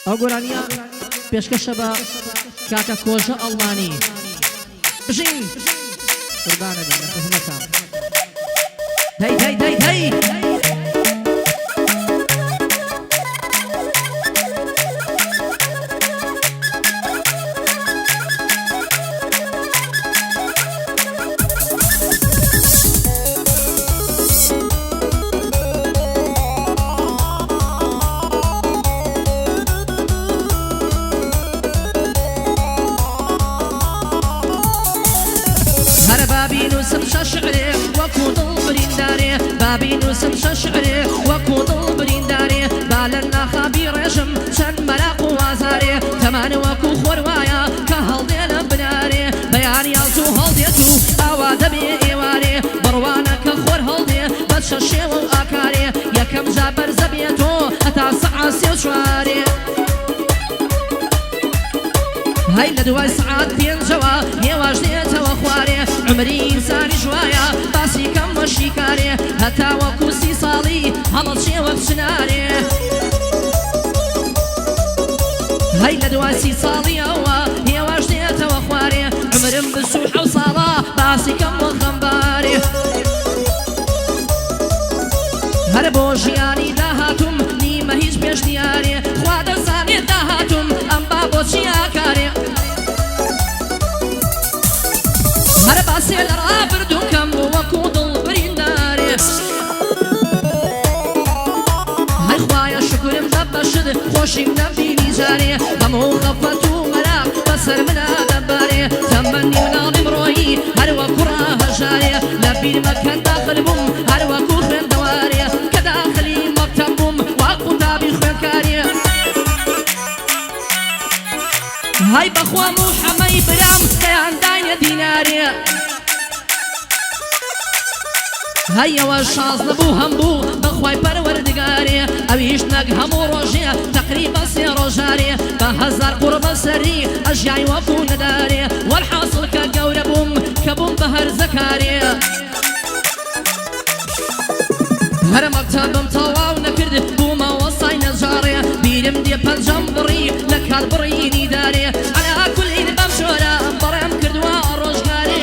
ئەو گۆرانیە پێشکەشە بە کاکە کۆژە ئەڵمانی بژین قوربانە بێ نەخۆشمەکەم دەی دەی دەی دەی شعري وكو ضلبرين داري بابي نوسم شعري وكو ضلبرين داري بالنا خبير رجم شن ملاق وازاري تمان وكو خوروايا كهل ديل بناري بياني التو هلديتو اواد بي ايواري بروانا كخور هلدي بتششي واكاري يكم جابر زبيتو اتا سعاسي وشواري هاي لدواي سعاد بين جوا يواجديته وخواري عمري إنساني شوية باسي كم وشيكاري هتا وكوسي صالي هلط شي وبشناري هاي لدواي صالي هوا يواجديته وخواري عمرم بسوحة وصالة باسي كم وخنباري هربو جياني داهاتم نيمة هيج بيش دياري خواد زاني داهاتم ام بابو شياكاري هربا سيل رابردو كم وكو ضلبرين داري هاي خوايا شكر مدبشد خوشي منبيني جاري همو غفتو ملاك بسر منا دباري تمني من مروي هروا كراها جاري لبي المكان داخل بوم هروا كوخن دواري كداخلي مكتب بوم واقو تابي خوكاري هاي بخوا محمي برام كيان داين ديناري هيا والشاز نبو همبو بخواي پروردگاري اويش نق همو روجي تقريبا سيرو جاري بهزار قرب سري اشياي وفو نداري والحاصل كقول بوم كبوم بهر زكاري هر مكتبم طواو نكرد بوما وصاي نجاري بيرم دي بنجمبري لكال بريني داري على كل إن بمشورا برم كردوا روجاري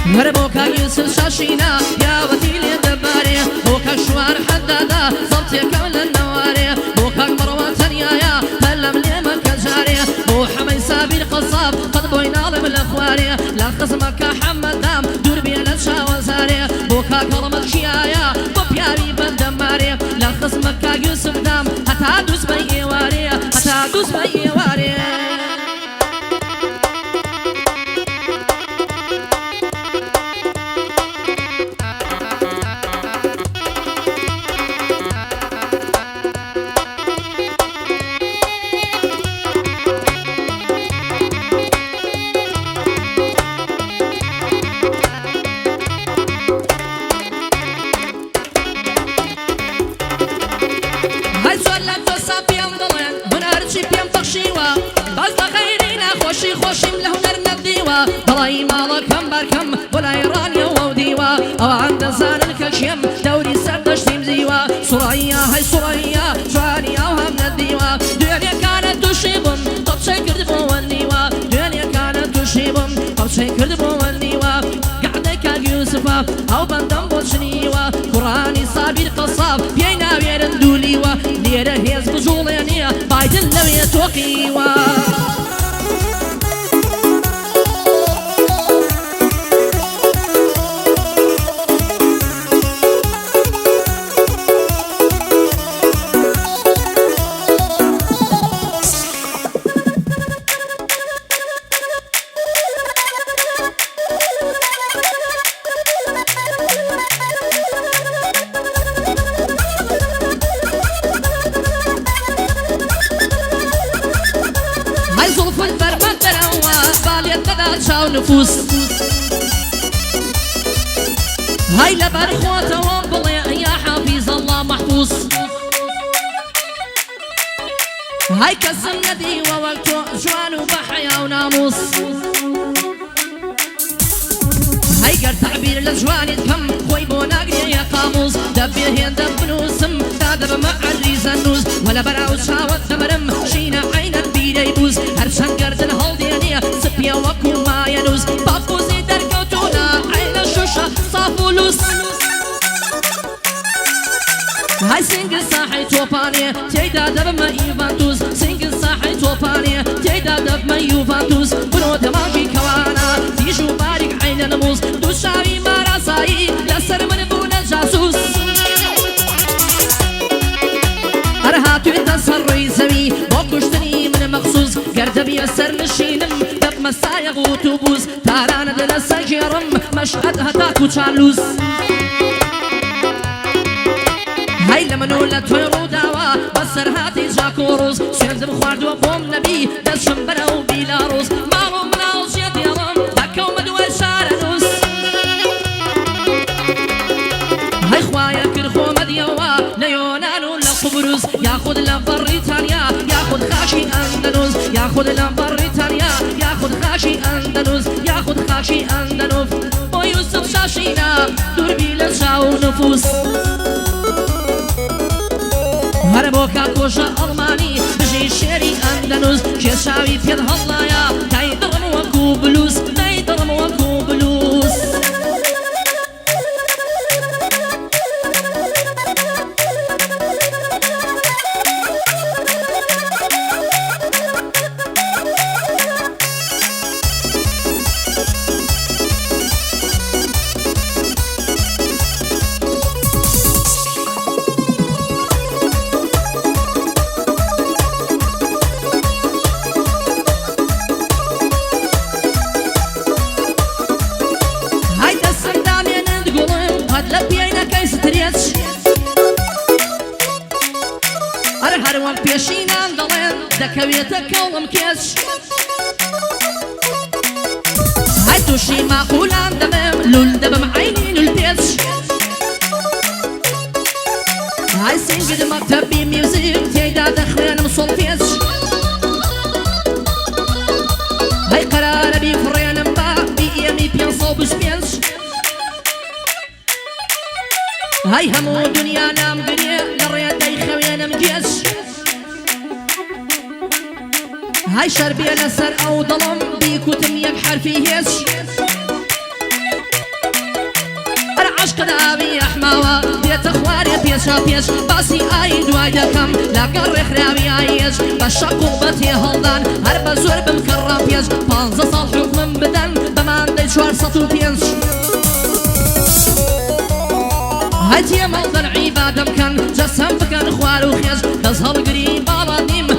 هر بوكا يوسف شاشينا يا وتيلي دباري بوكا شوار حدادا صبتي كول النواري بوكا مروان تنيايا هلم ليما كجاري بو حمي سابي القصاب قد بوينا ظلم الاخواري لا خصمك حمد دام دور بين الشاوزاري بوكا كرمت شيايا ببياري بندماري لا خصمك يوسف دام حتى دوس بي واري حتى دوس بي واري بلاي مالك كم بركم ولا يراني وديوا او عند زان الكشيم دوري سردش تمزيوا سوريا هاي سوريا جواني او هم نديوا دنيا كانت تشيبم طب شكرد بوالنيوا دنيا كانت تشيبم طب شكرد بوالنيوا قعدك يوسفا او بندم بوشنيوا قراني صابر قصاب بينا ويرن دوليوا ليره هيز بجولينيا بايدن لو يتوقيوا شاو نفوس هاي لبر خوته وانبلي يا حفيظ الله محفوظ هاي كسم ندي ووقتو جوان وبحيا وناموس هاي قر تعبير لجوان كم خوي بو ناقري يا قاموس دبير هين دب نوسم دادب مع الريزنوس لبراو چاوت دمرم شینە عینەت بیرەی بوز هەرچەند گەردن هەڵدێنێ سپیە وەکو مایەنووس پاپۆزی دەرکەوتوونە عینە شوشە ساف و لوس هاي سنگل ساحی تۆپانێ تێیدا دەبمە ئیڤانتوس سنگل ساحی تۆپانێ تێیدا دەبمە یوڤانتوس بنۆ دەماژی کەوانە تیژ و باریک عینە نمووس دوو شاوی ماراسایی لەسەر من بوونە جاسووس هەر هاتوێتە سەر ڕووی زەوی بۆ کوشتنی من مەخسووس گەردەبیە سەر نشینم دەبمە سایەغ و تووبوس تارانەدە لەسەر ژێڕم مەشهەد هەتاکو چارلووس هاي لمنو لتوي روداوا بسر هاتي جاكوروس سيندم خواردو بوم نبي دشم برو بيلاروس مالو مناوز يديرم هكو مدوي شارنوس هاي خوايا كرخو مديوا ليونانو لقبروس ياخد لبريطانيا ياخد خاشي اندلس ياخد لبريطانيا ياخد خاشي اندلس ياخد خاشي اندلس ويوسف شاشينا دوربي لشاو نفوس هەر بۆ کاکۆشە ئەڵمانی بژی شێری ئەندەنوس کێشاوی پێت هەڵایە تای دڵم وەکو بلوس تای دڵم وەکو بلوس هەروەک پێشینان دەڵێن دەکەوێتە کەڵم کێش هەی تووشی ماقولان دەبم لول دەبم عینی لول پێچ هەی سینگل مەکتەبی میوزیک تێیدا دەخوێنم سۆڵ پێچ هەی قەرارە بیفڕێنم بە BM 525 هەی هەموو دنیا نامگرێ لە ڕێدەی خەوێنم گێچ هاي شربي لسر او ظلم بيكوتم يك حرفي هيش العشق دابي احماوة بيت اخواري بيشا بيش باسي اي دواي دكم لا قرخ راوي عيش بشاقو بتي هلدان هرب زور بمكرم بيش بانزا صال حكم بدن بمان دي شوار سطو بيش هاي تيمال در عبادم كان جسم بكن خوارو خيش تظهر قريب بالا نيم